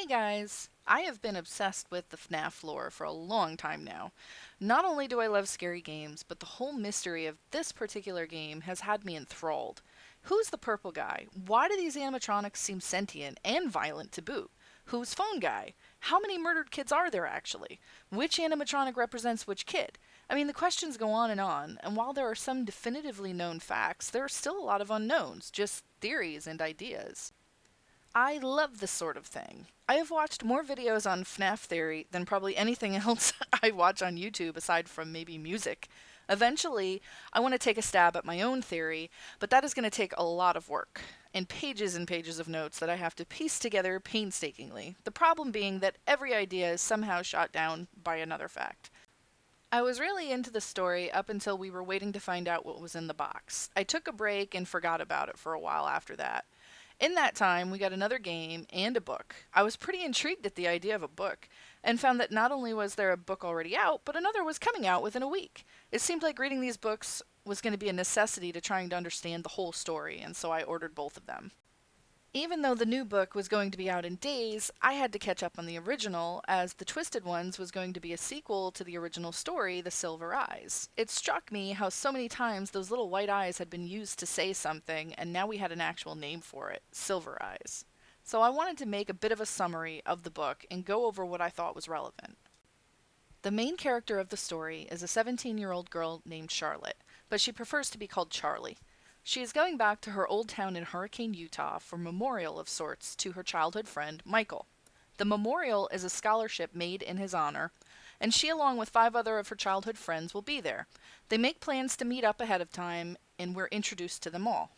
Hey guys! I have been obsessed with the FNAF lore for a long time now. Not only do I love scary games, but the whole mystery of this particular game has had me enthralled. Who's the purple guy? Why do these animatronics seem sentient and violent to boot? Who's phone guy? How many murdered kids are there actually? Which animatronic represents which kid? I mean, the questions go on, and while there are some definitively known facts, there are still a lot of unknowns, just theories and ideas. I love this sort of thing. I have watched more videos on FNAF theory than probably anything else I watch on YouTube aside from maybe music. Eventually, I want to take a stab at my own theory, but that is going to take a lot of work and pages of notes that I have to piece together painstakingly. The problem being that every idea is somehow shot down by another fact. I was really into the story up until we were waiting to find out what was in the box. I took a break and forgot about it for a while after that. In that time, we got another game and a book. I was pretty intrigued at the idea of a book, and found that not only was there a book already out, but another was coming out within a week. It seemed like reading these books was going to be a necessity to trying to understand the whole story, and so I ordered both of them. Even though the new book was going to be out in days, I had to catch up on the original, as The Twisted Ones was going to be a sequel to the original story, The Silver Eyes. It struck me how so many times those little white eyes had been used to say something, and now we had an actual name for it, Silver Eyes. So I wanted to make a bit of a summary of the book and go over what I thought was relevant. The main character of the story is a 17-year-old girl named Charlotte, but she prefers to be called Charlie. She is going back to her old town in Hurricane, Utah for a memorial of sorts to her childhood friend, Michael. The memorial is a scholarship made in his honor, and she, along with five other of her childhood friends, will be there. They make plans to meet up ahead of time, and we're introduced to them all.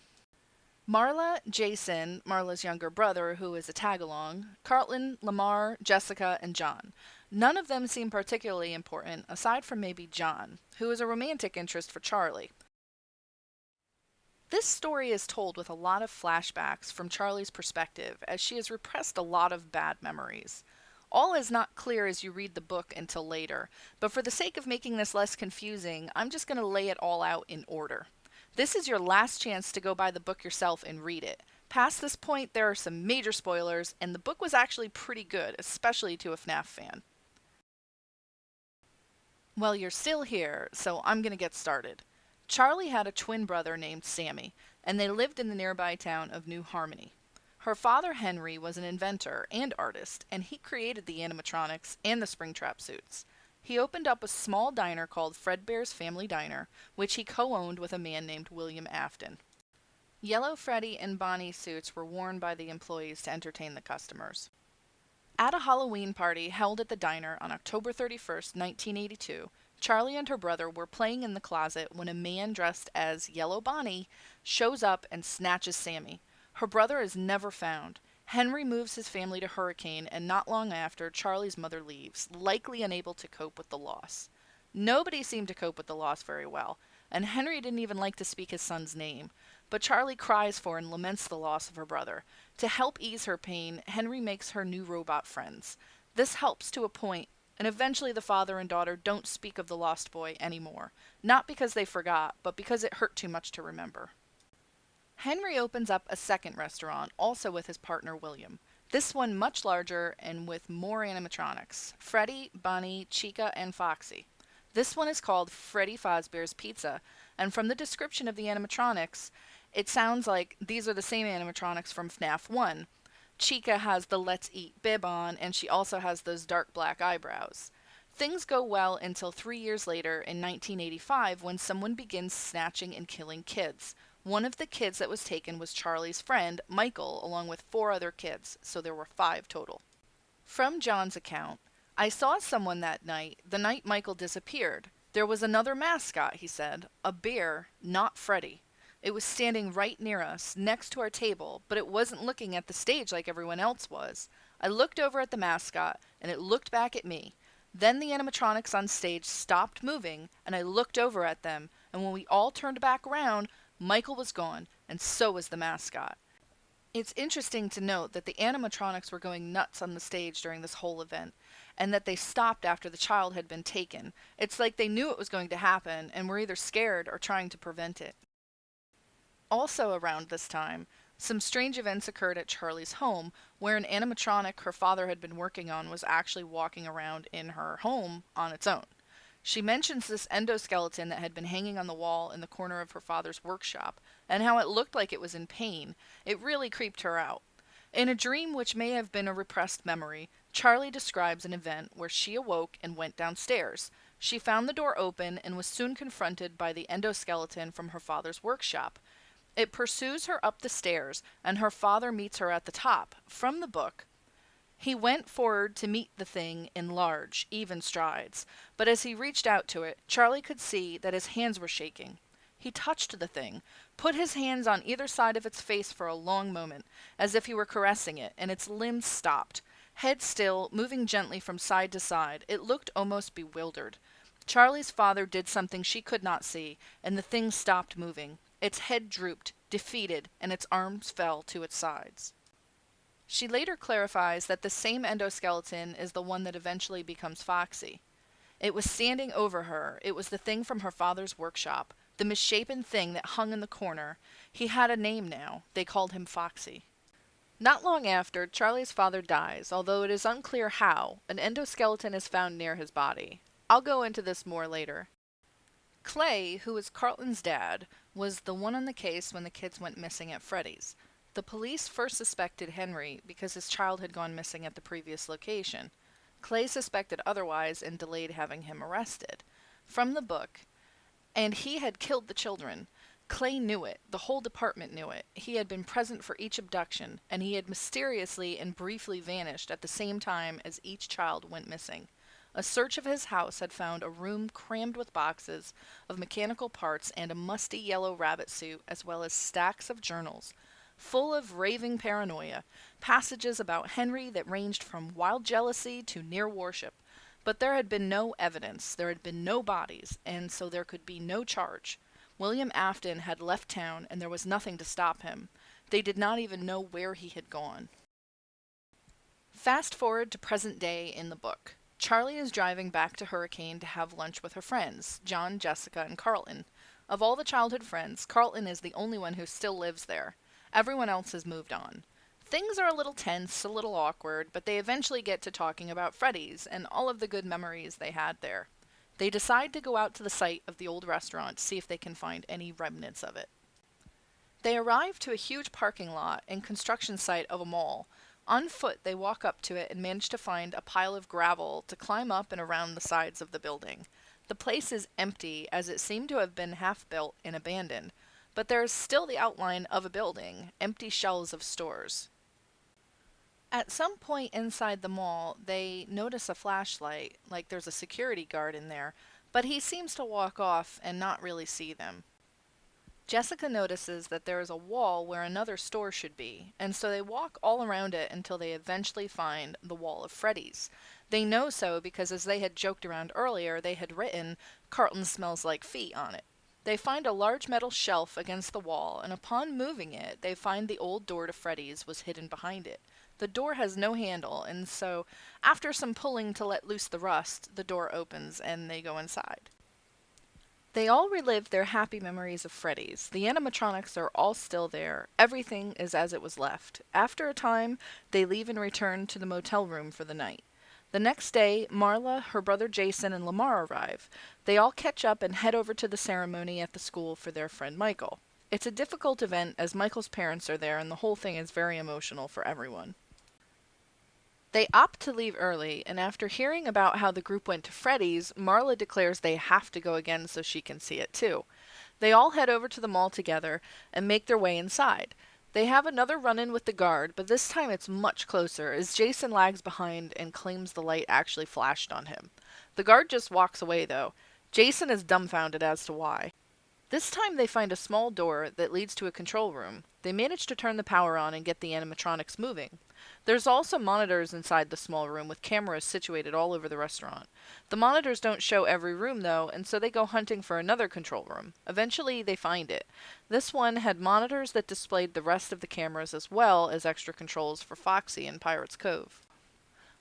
Marla, Jason, Marla's younger brother, who is a tag-along, Carlton, Lamar, Jessica, and John. None of them seem particularly important, aside from maybe John, who is a romantic interest for Charlie. This story is told with a lot of flashbacks from Charlie's perspective, as she has repressed a lot of bad memories. All is not clear as you read the book until later, but for the sake of making this less confusing, I'm just going to lay it all out in order. This is your last chance to go buy the book yourself and read it. Past this point, there are some major spoilers, and the book was actually pretty good, especially to a FNAF fan. Well, you're still here, so I'm gonna get started. Charlie had a twin brother named Sammy, and they lived in the nearby town of New Harmony. Her father, Henry, was an inventor and artist, and he created the animatronics and the Springtrap suits. He opened up a small diner called Fredbear's Family Diner, which he co-owned with a man named William Afton. Yellow Freddy and Bonnie suits were worn by the employees to entertain the customers. At a Halloween party held at the diner on October 31st, 1982, Charlie and her brother were playing in the closet when a man dressed as Yellow Bonnie shows up and snatches Sammy. Her brother is never found. Henry moves his family to Hurricane, and not long after, Charlie's mother leaves, likely unable to cope with the loss. Nobody seemed to cope with the loss very well, and Henry didn't even like to speak his son's name. But Charlie cries for and laments the loss of her brother. To help ease her pain, Henry makes her new robot friends. This helps to a point, and eventually the father and daughter don't speak of the lost boy anymore. Not because they forgot, but because it hurt too much to remember. Henry opens up a second restaurant, also with his partner William. This one much larger and with more animatronics. Freddy, Bonnie, Chica, and Foxy. This one is called Freddy Fazbear's Pizza, and from the description of the animatronics, it sounds like these are the same animatronics from FNAF 1. Chica has the Let's Eat bib on, and she also has those dark black eyebrows. Things go well until 3 years later in 1985 when someone begins snatching and killing kids. One of the kids that was taken was Charlie's friend, Michael, along with four other kids, so there were five total. From John's account, I saw someone that night, the night Michael disappeared. There was another mascot, he said, a bear, not Freddy. It was standing right near us, next to our table, but it wasn't looking at the stage like everyone else was. I looked over at the mascot, and it looked back at me. Then the animatronics on stage stopped moving, and I looked over at them, and when we all turned back around, Michael was gone, and so was the mascot. It's interesting to note that the animatronics were going nuts on the stage during this whole event, and that they stopped after the child had been taken. It's like they knew it was going to happen, and were either scared or trying to prevent it. Also around this time, Some strange events occurred at Charlie's home, where an animatronic her father had been working on was actually walking around in her home on its own. She mentions this endoskeleton that had been hanging on the wall in the corner of her father's workshop, and how it looked like it was in pain. It really creeped her out. In a dream which may have been a repressed memory, Charlie describes an event where she awoke and went downstairs. She found the door open and was soon confronted by the endoskeleton from her father's workshop. It pursues her up the stairs, and her father meets her at the top. From the book, he went forward to meet the thing in large, even strides, but as he reached out to it, Charlie could see that his hands were shaking. He touched the thing, put his hands on either side of its face for a long moment, as if he were caressing it, and its limbs stopped. Head still, moving gently from side to side, it looked almost bewildered. Charlie's father did something she could not see, and the thing stopped moving. Its head drooped, defeated, and its arms fell to its sides. She later clarifies that the same endoskeleton is the one that eventually becomes Foxy. It was standing over her. It was the thing from her father's workshop, the misshapen thing that hung in the corner. He had a name now. They called him Foxy. Not long after, Charlie's father dies, although it is unclear how. An endoskeleton is found near his body. I'll go into this more later. Clay, who is Carlton's dad, was the one on the case when the kids went missing at Freddy's. The police first suspected Henry because his child had gone missing at the previous location. Clay suspected otherwise and delayed having him arrested. From the book, and he had killed the children. Clay knew it. The whole department knew it. He had been present for each abduction, and he had mysteriously and briefly vanished at the same time as each child went missing. A search of his house had found a room crammed with boxes of mechanical parts and a musty yellow rabbit suit, as well as stacks of journals, full of raving paranoia, passages about Henry that ranged from wild jealousy to near worship. But there had been no evidence, there had been no bodies, and so there could be no charge. William Afton had left town, and there was nothing to stop him. They did not even know where he had gone. Fast forward to present day in the book. Charlie is driving back to Hurricane to have lunch with her friends, John, Jessica, and Carlton. Of all the childhood friends, Carlton is the only one who still lives there. Everyone else has moved on. Things are a little tense, a little awkward, but they eventually get to talking about Freddy's and all of the good memories they had there. They decide to go out to the site of the old restaurant to see if they can find any remnants of it. They arrive to a huge parking lot and construction site of a mall. On foot, they walk up to it and manage to find a pile of gravel to climb up and around the sides of the building. The place is empty, as it seemed to have been half-built and abandoned, but there is still the outline of a building, empty shelves of stores. At some point inside the mall, they notice a flashlight, like there's a security guard in there, but he seems to walk off and not really see them. Jessica notices that there is a wall where another store should be, and so they walk all around it until they eventually find the wall of Freddy's. They know so because, as they had joked around earlier, they had written, "Carlton smells like feet" on it. They find a large metal shelf against the wall, and upon moving it, they find the old door to Freddy's was hidden behind it. The door has no handle, and so, after some pulling to let loose the rust, the door opens and they go inside. They all relive their happy memories of Freddy's. The animatronics are all still there. Everything is as it was left. After a time, they leave and return to the motel room for the night. The next day, Marla, her brother Jason, and Lamar arrive. They all catch up and head over to the ceremony at the school for their friend Michael. It's a difficult event as Michael's parents are there and the whole thing is very emotional for everyone. They opt to leave early, and after hearing about how the group went to Freddy's, Marla declares they have to go again so she can see it too. They all head over to the mall together and make their way inside. They have another run-in with the guard, but this time it's much closer, as Jason lags behind and claims the light actually flashed on him. The guard just walks away, though. Jason is dumbfounded as to why. This time they find a small door that leads to a control room. They manage to turn the power on and get the animatronics moving. There's also monitors inside the small room with cameras situated all over the restaurant. The monitors don't show every room though, and so they go hunting for another control room. Eventually they find it. This one had monitors that displayed the rest of the cameras as well as extra controls for Foxy and Pirate's Cove.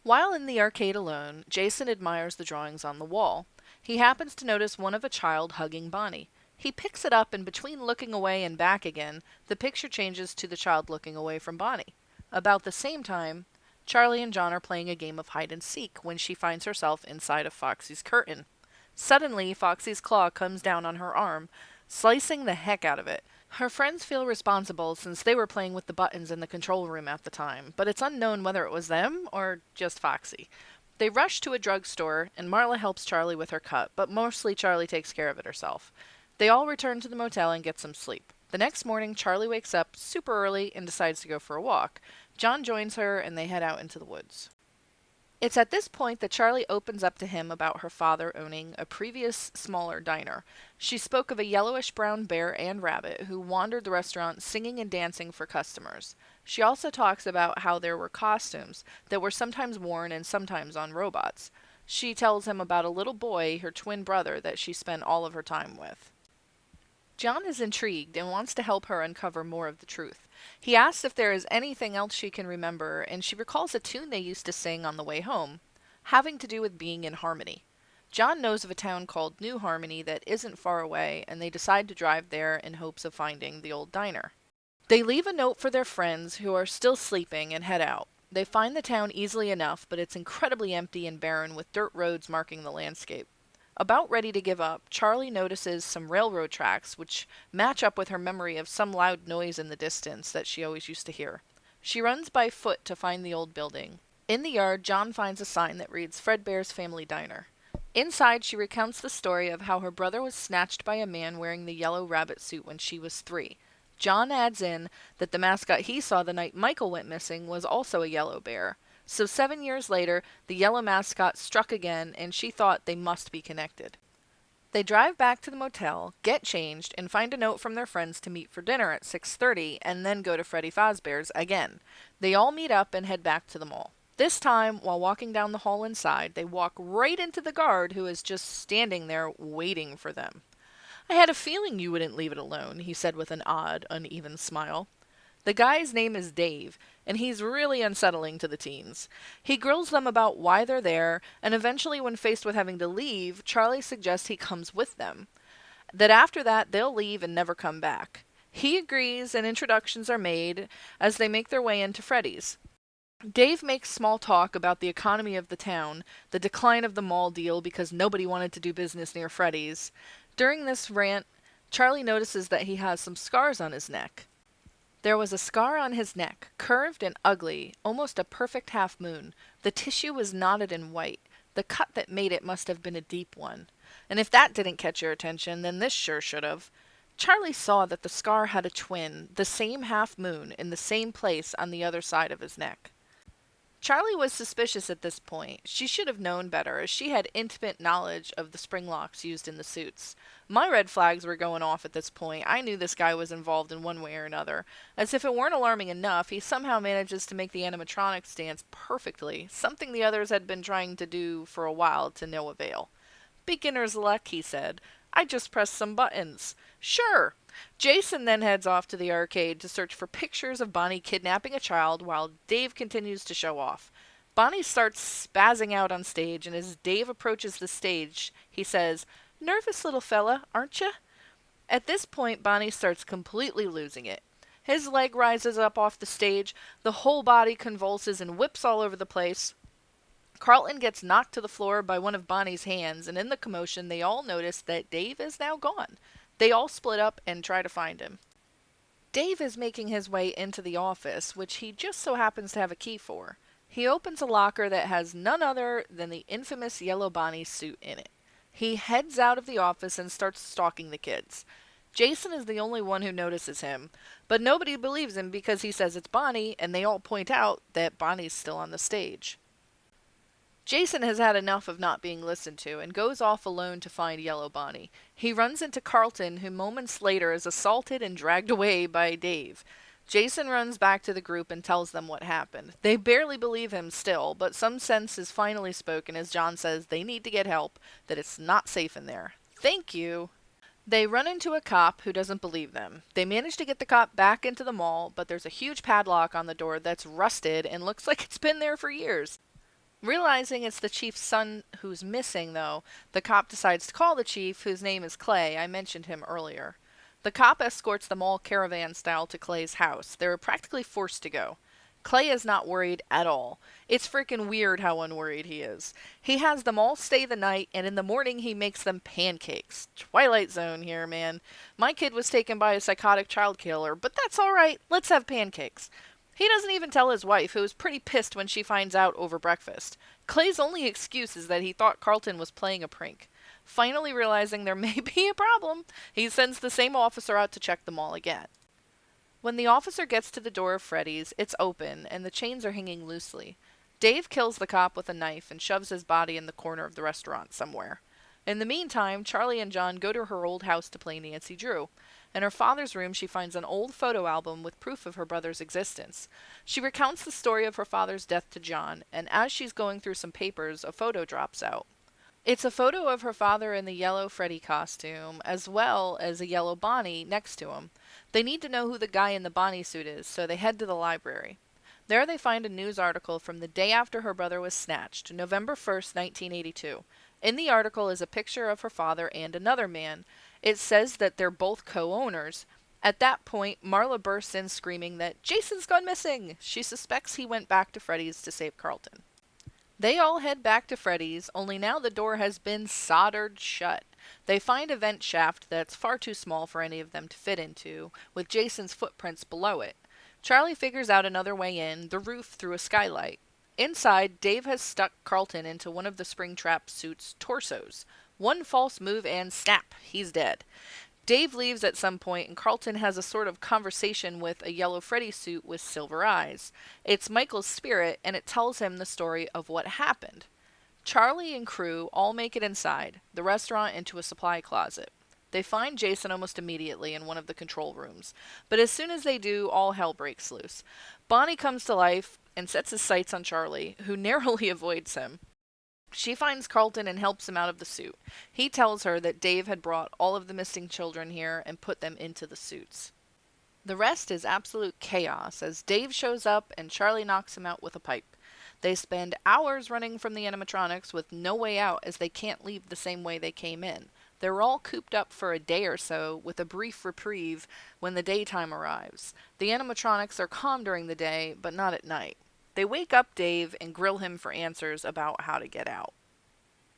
While in the arcade alone, Jason admires the drawings on the wall. He happens to notice one of a child hugging Bonnie. He picks it up, and between looking away and back again, the picture changes to the child looking away from Bonnie. About the same time, Charlie and John are playing a game of hide and seek when she finds herself inside of Foxy's curtain. Suddenly, Foxy's claw comes down on her arm, slicing the heck out of it. Her friends feel responsible since they were playing with the buttons in the control room at the time, but it's unknown whether it was them or just Foxy. They rush to a drugstore, and Marla helps Charlie with her cut, but mostly Charlie takes care of it herself. They all return to the motel and get some sleep. The next morning, Charlie wakes up super early and decides to go for a walk. John joins her, and they head out into the woods. It's at this point that Charlie opens up to him about her father owning a previous smaller diner. She spoke of a yellowish-brown bear and rabbit who wandered the restaurant singing and dancing for customers. She also talks about how there were costumes that were sometimes worn and sometimes on robots. She tells him about a little boy, her twin brother, that she spent all of her time with. John is intrigued and wants to help her uncover more of the truth. He asks if there is anything else she can remember, and she recalls a tune they used to sing on the way home, having to do with being in Harmony. John knows of a town called New Harmony that isn't far away, and they decide to drive there in hopes of finding the old diner. They leave a note for their friends, who are still sleeping, and head out. They find the town easily enough, but it's incredibly empty and barren with dirt roads marking the landscape. About ready to give up, Charlie notices some railroad tracks which match up with her memory of some loud noise in the distance that she always used to hear. She runs by foot to find the old building. In the yard, John finds a sign that reads Fredbear's Family Diner. Inside, she recounts the story of how her brother was snatched by a man wearing the yellow rabbit suit when she was 3. John adds in that the mascot he saw the night Michael went missing was also a yellow bear. So 7 years later, the yellow mascot struck again, and she thought they must be connected. They drive back to the motel, get changed, and find a note from their friends to meet for dinner at 6:30, and then go to Freddy Fazbear's again. They all meet up and head back to the mall. This time, while walking down the hall inside, they walk right into the guard who is just standing there waiting for them. "I had a feeling you wouldn't leave it alone," he said with an odd, uneven smile. The guy's name is Dave, and he's really unsettling to the teens. He grills them about why they're there, and eventually when faced with having to leave, Charlie suggests he comes with them. That after that, they'll leave and never come back. He agrees, and introductions are made as they make their way into Freddy's. Dave makes small talk about the economy of the town, the decline of the mall deal because nobody wanted to do business near Freddy's. During this rant, Charlie notices that he has some scars on his neck. There was a scar on his neck, curved and ugly, almost a perfect half moon. The tissue was knotted and white. The cut that made it must have been a deep one. And if that didn't catch your attention, then this sure should have. Charlie saw that the scar had a twin, the same half moon, in the same place on the other side of his neck. Charlie was suspicious at this point. She should have known better, as she had intimate knowledge of the spring locks used in the suits. My red flags were going off at this point. I knew this guy was involved in one way or another. As if it weren't alarming enough, he somehow manages to make the animatronics dance perfectly, something the others had been trying to do for a while to no avail. "Beginner's luck," he said. "I just pressed some buttons." "Sure." Jason then heads off to the arcade to search for pictures of Bonnie kidnapping a child while Dave continues to show off. Bonnie starts spazzing out on stage, and as Dave approaches the stage, he says, "Nervous little fella, aren't you?" At this point, Bonnie starts completely losing it. His leg rises up off the stage, the whole body convulses and whips all over the place. Carlton gets knocked to the floor by one of Bonnie's hands, and in the commotion, they all notice that Dave is now gone. They all split up and try to find him. Dave is making his way into the office, which he just so happens to have a key for. He opens a locker that has none other than the infamous yellow Bonnie suit in it. He heads out of the office and starts stalking the kids. Jason is the only one who notices him, but nobody believes him because he says it's Bonnie, and they all point out that Bonnie's still on the stage. Jason has had enough of not being listened to and goes off alone to find Yellow Bonnie. He runs into Carlton, who moments later is assaulted and dragged away by Dave. Jason runs back to the group and tells them what happened. They barely believe him still, but some sense is finally spoken as John says they need to get help, that it's not safe in there. "Thank you." They run into a cop who doesn't believe them. They manage to get the cop back into the mall, but there's a huge padlock on the door that's rusted and looks like it's been there for years. Realizing it's the chief's son who's missing, though, the cop decides to call the chief, whose name is Clay. I mentioned him earlier. The cop escorts them all caravan style to Clay's house. They're practically forced to go. Clay is not worried at all. It's freaking weird how unworried he is. He has them all stay the night, and in the morning he makes them pancakes. Twilight Zone here, man. My kid was taken by a psychotic child killer, but that's alright. Let's have pancakes. He doesn't even tell his wife, who is pretty pissed when she finds out over breakfast. Clay's only excuse is that he thought Carlton was playing a prank. Finally realizing there may be a problem, he sends the same officer out to check them all again. When the officer gets to the door of Freddy's, it's open, and the chains are hanging loosely. Dave kills the cop with a knife and shoves his body in the corner of the restaurant somewhere. In the meantime, Charlie and John go to her old house to play Nancy Drew. In her father's room, she finds an old photo album with proof of her brother's existence. She recounts the story of her father's death to John, and as she's going through some papers, a photo drops out. It's a photo of her father in the yellow Freddy costume, as well as a yellow Bonnie next to him. They need to know who the guy in the Bonnie suit is, so they head to the library. There they find a news article from the day after her brother was snatched, November 1st, 1982. In the article is a picture of her father and another man. It says that they're both co-owners. At that point, Marla bursts in screaming that Jason's gone missing. She suspects he went back to Freddy's to save Carlton. They all head back to Freddy's, only now the door has been soldered shut. They find a vent shaft that's far too small for any of them to fit into, with Jason's footprints below it. Charlie figures out another way in, the roof through a skylight. Inside, Dave has stuck Carlton into one of the Springtrap suit's torsos. One false move and snap, he's dead. Dave leaves at some point, and Carlton has a sort of conversation with a yellow Freddy suit with silver eyes. It's Michael's spirit, and it tells him the story of what happened. Charlie and crew all make it inside, the restaurant into a supply closet. They find Jason almost immediately in one of the control rooms, but as soon as they do, all hell breaks loose. Bonnie comes to life and sets his sights on Charlie, who narrowly avoids him. She finds Carlton and helps him out of the suit. He tells her that Dave had brought all of the missing children here and put them into the suits. The rest is absolute chaos as Dave shows up and Charlie knocks him out with a pipe. They spend hours running from the animatronics with no way out as they can't leave the same way they came in. They're all cooped up for a day or so with a brief reprieve when the daytime arrives. The animatronics are calm during the day, but not at night. They wake up Dave and grill him for answers about how to get out.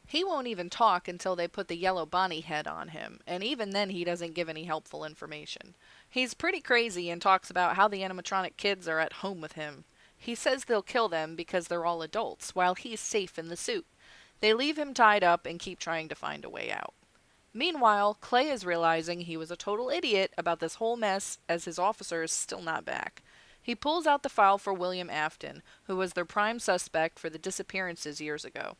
He won't even talk until they put the yellow Bonnie head on him, and even then he doesn't give any helpful information. He's pretty crazy and talks about how the animatronic kids are at home with him. He says they'll kill them because they're all adults, while he's safe in the suit. They leave him tied up and keep trying to find a way out. Meanwhile, Clay is realizing he was a total idiot about this whole mess as his officer is still not back. He pulls out the file for William Afton, who was their prime suspect for the disappearances years ago.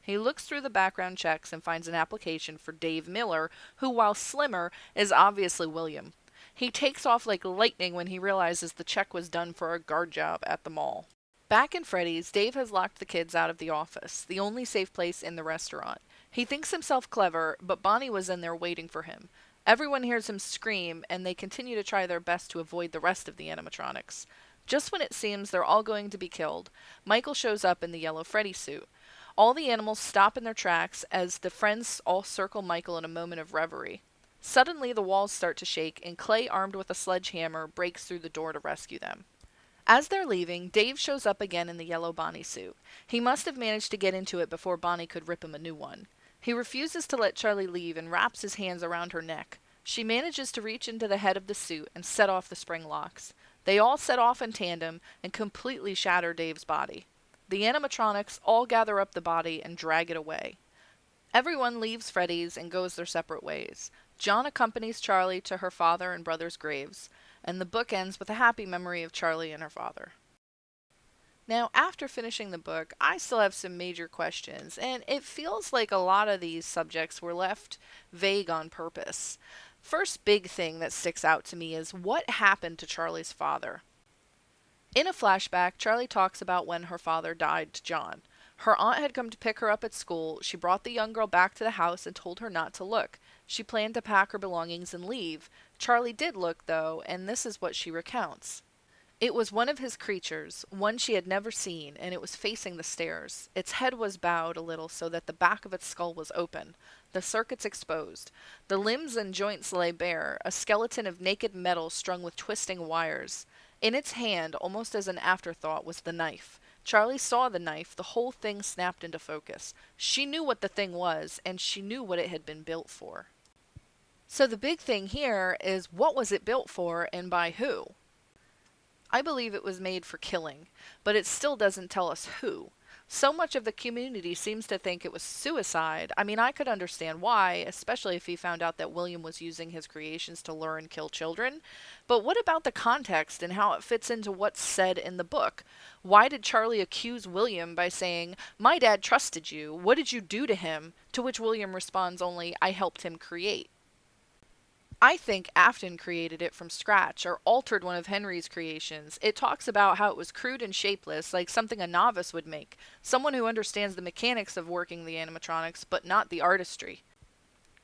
He looks through the background checks and finds an application for Dave Miller, who, while slimmer, is obviously William. He takes off like lightning when he realizes the check was done for a guard job at the mall. Back in Freddy's, Dave has locked the kids out of the office, the only safe place in the restaurant. He thinks himself clever, but Bonnie was in there waiting for him. Everyone hears him scream, and they continue to try their best to avoid the rest of the animatronics. Just when it seems they're all going to be killed, Michael shows up in the yellow Freddy suit. All the animals stop in their tracks as the friends all circle Michael in a moment of reverie. Suddenly the walls start to shake, and Clay, armed with a sledgehammer, breaks through the door to rescue them. As they're leaving, Dave shows up again in the yellow Bonnie suit. He must have managed to get into it before Bonnie could rip him a new one. He refuses to let Charlie leave and wraps his hands around her neck. She manages to reach into the head of the suit and set off the spring locks. They all set off in tandem and completely shatter Dave's body. The animatronics all gather up the body and drag it away. Everyone leaves Freddy's and goes their separate ways. John accompanies Charlie to her father and brother's graves, and the book ends with a happy memory of Charlie and her father. Now, after finishing the book, I still have some major questions, and it feels like a lot of these subjects were left vague on purpose. First big thing that sticks out to me is what happened to Charlie's father. In a flashback, Charlie talks about when her father died to John. Her aunt had come to pick her up at school. She brought the young girl back to the house and told her not to look. She planned to pack her belongings and leave. Charlie did look, though, and this is what she recounts. It was one of his creatures, one she had never seen, and it was facing the stairs. Its head was bowed a little so that the back of its skull was open, the circuits exposed. The limbs and joints lay bare, a skeleton of naked metal strung with twisting wires. In its hand, almost as an afterthought, was the knife. Charlie saw the knife, the whole thing snapped into focus. She knew what the thing was, and she knew what it had been built for. So the big thing here is, what was it built for and by who? I believe it was made for killing, but it still doesn't tell us who. So much of the community seems to think it was suicide. I mean, I could understand why, especially if he found out that William was using his creations to lure and kill children. But what about the context and how it fits into what's said in the book? Why did Charlie accuse William by saying, "My dad trusted you. What did you do to him?" To which William responds only, "I helped him create." I think Afton created it from scratch or altered one of Henry's creations. It talks about how it was crude and shapeless, like something a novice would make, someone who understands the mechanics of working the animatronics, but not the artistry.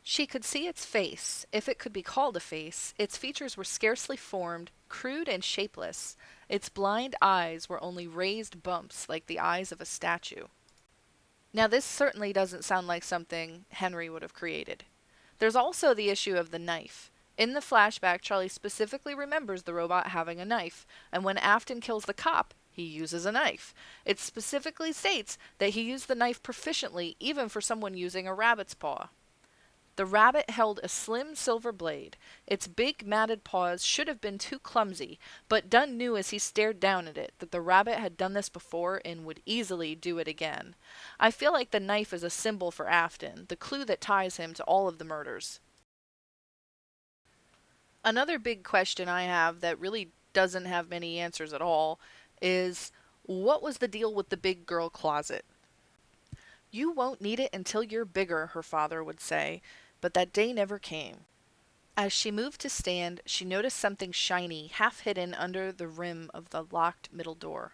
She could see its face, if it could be called a face. Its features were scarcely formed, crude and shapeless. Its blind eyes were only raised bumps like the eyes of a statue. Now, this certainly doesn't sound like something Henry would have created. There's also the issue of the knife. In the flashback, Charlie specifically remembers the robot having a knife, and when Afton kills the cop, he uses a knife. It specifically states that he used the knife proficiently, even for someone using a rabbit's paw. The rabbit held a slim silver blade. Its big, matted paws should have been too clumsy, but Dunn knew as he stared down at it that the rabbit had done this before and would easily do it again. I feel like the knife is a symbol for Afton, the clue that ties him to all of the murders. Another big question I have that really doesn't have many answers at all is, what was the deal with the big girl closet? "You won't need it until you're bigger," her father would say, but that day never came. As she moved to stand, she noticed something shiny, half hidden under the rim of the locked middle door.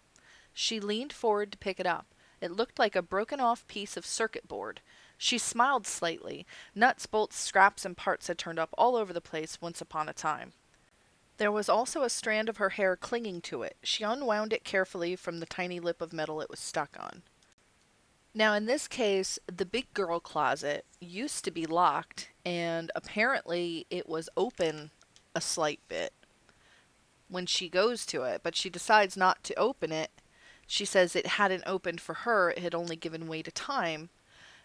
She leaned forward to pick it up. It looked like a broken-off piece of circuit board. She smiled slightly. Nuts, bolts, scraps, and parts had turned up all over the place once upon a time. There was also a strand of her hair clinging to it. She unwound it carefully from the tiny lip of metal it was stuck on. Now, in this case, the big girl closet used to be locked, and apparently it was open a slight bit when she goes to it, but she decides not to open it. She says it hadn't opened for her, it had only given way to time.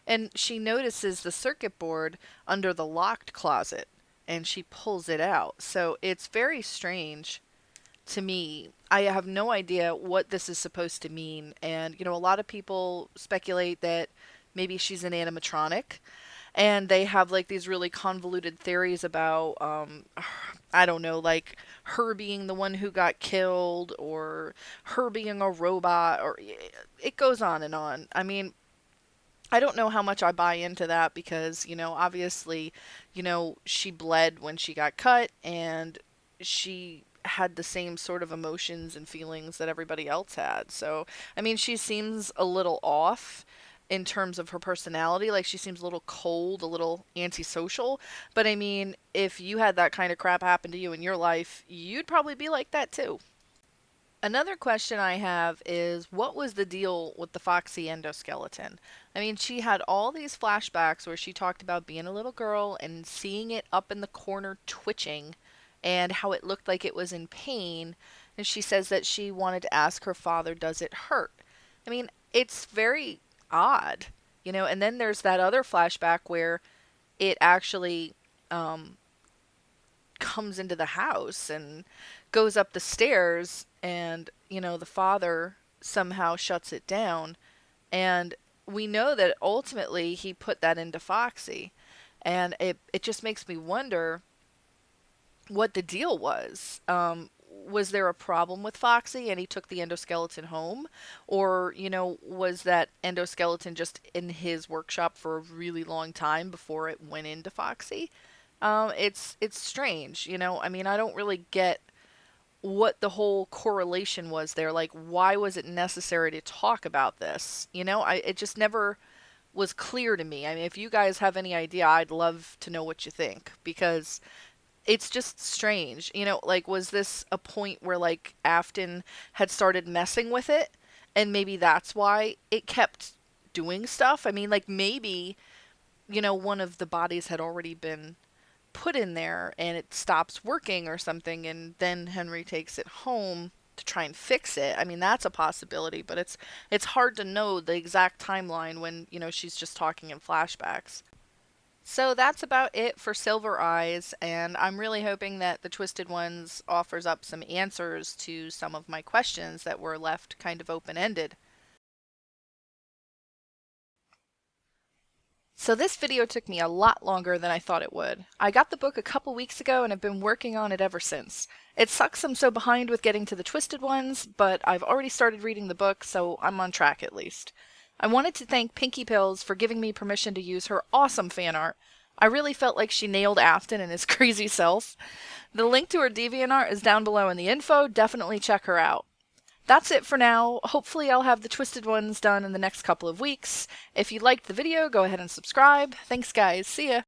And she notices the circuit board under the locked closet, and she pulls it out. So it's very strange to me. I have no idea what this is supposed to mean. And, a lot of people speculate that maybe she's an animatronic. And they have like these really convoluted theories about, I don't know, like her being the one who got killed or her being a robot, or it goes on and on. I mean, I don't know how much I buy into that because, obviously, she bled when she got cut and she had the same sort of emotions and feelings that everybody else had. So, I mean, she seems a little off in terms of her personality. Like, she seems a little cold, a little antisocial. But I mean, if you had that kind of crap happen to you in your life, you'd probably be like that too. Another question I have is, what was the deal with the Foxy endoskeleton? I mean, she had all these flashbacks where she talked about being a little girl and seeing it up in the corner twitching and how it looked like it was in pain. And she says that she wanted to ask her father, does it hurt? I mean, it's very odd, and then there's that other flashback where it actually um, comes into the house and goes up the stairs, and the father somehow shuts it down, and we know that ultimately he put that into Foxy, and it just makes me wonder what the deal was. Was there a problem with Foxy and he took the endoskeleton home? Or, was that endoskeleton just in his workshop for a really long time before it went into Foxy? It's strange, I mean, I don't really get what the whole correlation was there. Like, why was it necessary to talk about this? It just never was clear to me. I mean, if you guys have any idea, I'd love to know what you think, because it's just strange. You know, like, was this a point where, like, Afton had started messing with it? And maybe that's why it kept doing stuff? I mean, like, maybe, one of the bodies had already been put in there and it stops working or something, and then Henry takes it home to try and fix it. I mean, that's a possibility, but it's hard to know the exact timeline when, she's just talking in flashbacks. So that's about it for Silver Eyes, and I'm really hoping that the Twisted Ones offers up some answers to some of my questions that were left kind of open ended. So this video took me a lot longer than I thought it would. I got the book a couple weeks ago and have been working on it ever since. It sucks I'm so behind with getting to the Twisted Ones, but I've already started reading the book, so I'm on track at least. I wanted to thank Pinky Pills for giving me permission to use her awesome fan art. I really felt like she nailed Afton and his crazy self. The link to her DeviantArt is down below in the info, definitely check her out. That's it for now. Hopefully I'll have the Twisted Ones done in the next couple of weeks. If you liked the video, go ahead and subscribe. Thanks guys, see ya!